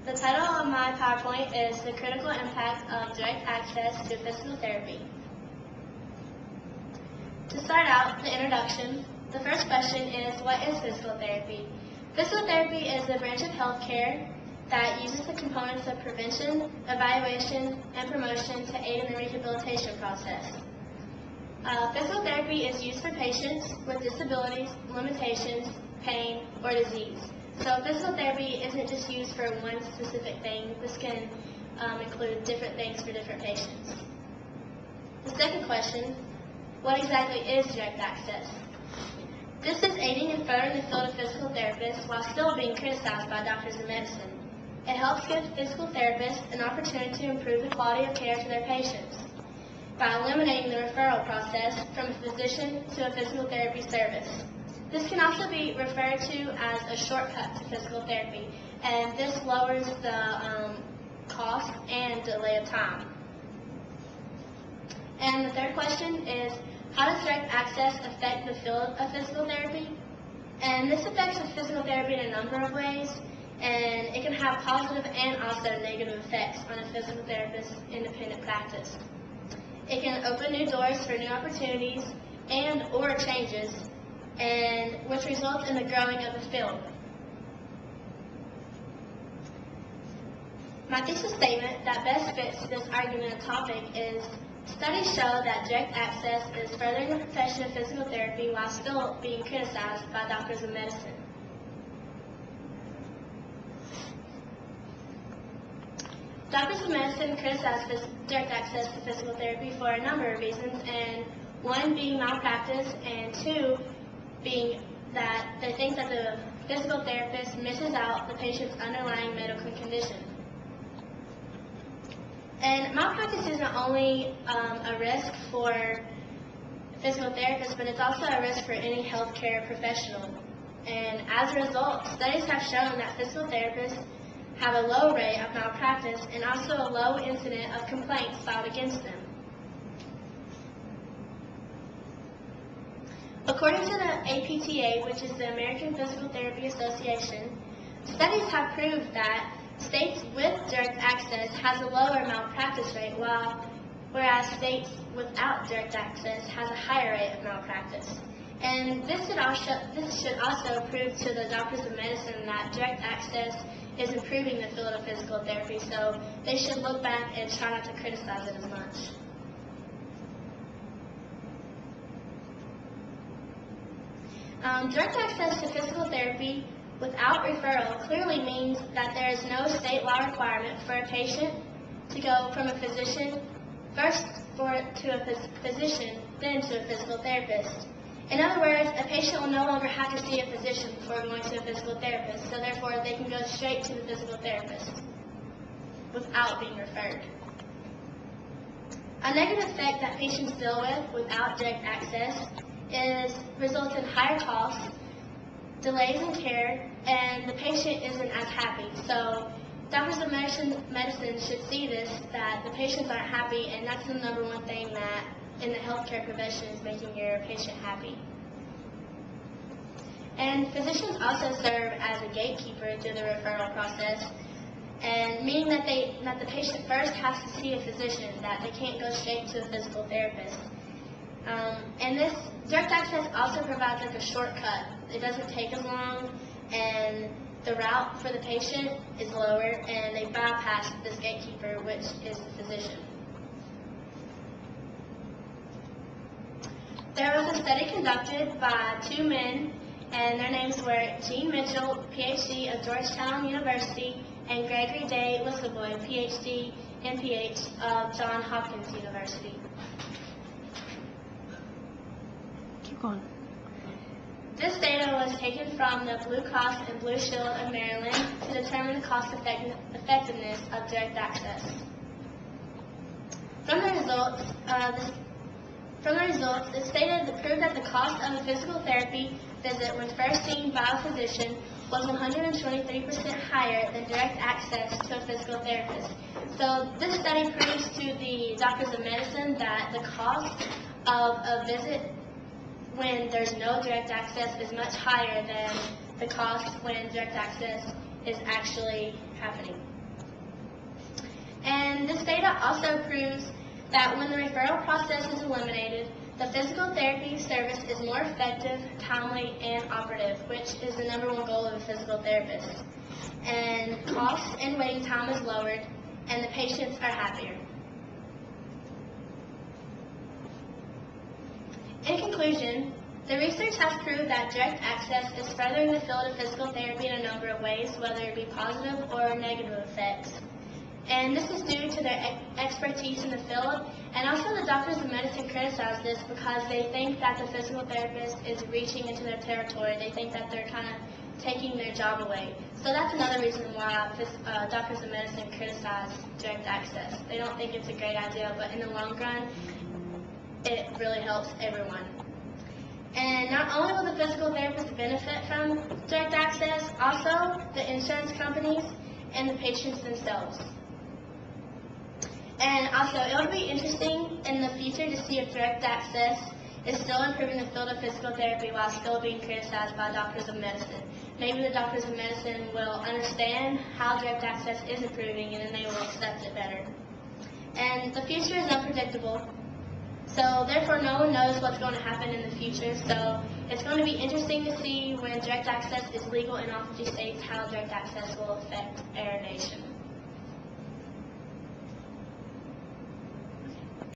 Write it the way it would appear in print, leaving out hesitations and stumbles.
The title of my PowerPoint is The Critical Impact of Direct Access to Physical Therapy. To start out, the introduction, the first question is, what is physical therapy? Physical therapy is a branch of healthcare that uses the components of prevention, evaluation, and promotion to aid in the rehabilitation process. Physical therapy is used for patients with disabilities, limitations, pain, or disease. So physical therapy isn't just used for one specific thing. This can include different things for different patients. The second question, what exactly is direct access? This is aiding and furthering the field of physical therapists while still being criticized by doctors of medicine. It helps give physical therapists an opportunity to improve the quality of care to their patients by eliminating the referral process from a physician to a physical therapy service. This can also be referred to as a shortcut to physical therapy, and this lowers the cost and delay of time. And the third question is, how does direct access affect the field of physical therapy? And this affects physical therapy in a number of ways, and it can have positive and also negative effects on a physical therapist's independent practice. It can open new doors for new opportunities and or changes, and which results in the growing of the field. My thesis statement that best fits this argument topic is, studies show that direct access is furthering the profession of physical therapy while still being criticized by doctors of medicine. Doctors of medicine criticize direct access to physical therapy for a number of reasons, and one being malpractice, and two being that they think that the physical therapist misses out the patient's underlying medical condition. And malpractice isn't only a risk for physical therapists, but it's also a risk for any healthcare professional. And as a result, studies have shown that physical therapists have a low rate of malpractice and also a low incident of complaints filed against them. According to the APTA, which is the American Physical Therapy Association, studies have proved that states with direct access has a lower malpractice rate, whereas states without direct access has a higher rate of malpractice. And this should also prove to the doctors of medicine that direct access is improving the field of physical therapy, so they should look back and try not to criticize it as much. Direct access to physical therapy without referral clearly means that there is no state law requirement for a patient to go from a physician first to a physician, then to a physical therapist. In other words, a patient will no longer have to see a physician before going to a physical therapist, so therefore they can go straight to the physical therapist without being referred. A negative effect that patients deal with without direct access results in higher costs, delays in care, and the patient isn't as happy. So doctors of medicine should see this, that the patients aren't happy, and that's the number one thing that in the healthcare profession is making your patient happy. And physicians also serve as a gatekeeper to the referral process, and meaning that the patient first has to see a physician, that they can't go straight to a physical therapist. And this direct access also provides like a shortcut. It doesn't take as long, and the route for the patient is lower, and they bypass this gatekeeper, which is the physician. There was a study conducted by two men, and their names were Gene Mitchell, PhD of Georgetown University, and Gregory Day Lissaboy, PhD, MPH of Johns Hopkins University. Keep going. This data was taken from the Blue Cross and Blue Shield of Maryland to determine the cost effectiveness of direct access. From the results, it stated to prove that the cost of a physical therapy visit when first seen by a physician was 123% higher than direct access to a physical therapist. So this study proves to the doctors of medicine that the cost of a visit when there's no direct access is much higher than the cost when direct access is actually happening. And this data also proves that when the referral process is eliminated, the physical therapy service is more effective, timely, and operative, which is the #1 goal of a physical therapist. And cost and waiting time is lowered, and the patients are happier. In conclusion, the research has proved that direct access is furthering the field of physical therapy in a number of ways, whether it be positive or negative effects. And this is due to their expertise in the field, and also the doctors of medicine criticize this because they think that the physical therapist is reaching into their territory. They think that they're kind of taking their job away. So that's another reason why doctors of medicine criticize direct access. They don't think it's a great idea, but in the long run, it really helps everyone. And not only will the physical therapist benefit from direct access, also the insurance companies and the patients themselves. And also, it'll be interesting in the future to see if direct access is still improving the field of physical therapy while still being criticized by doctors of medicine. Maybe the doctors of medicine will understand how direct access is improving, and then they will accept it better. And the future is unpredictable, so therefore no one knows what's going to happen in the future. So it's going to be interesting to see when direct access is legal in all 50 states how direct access will affect our nation.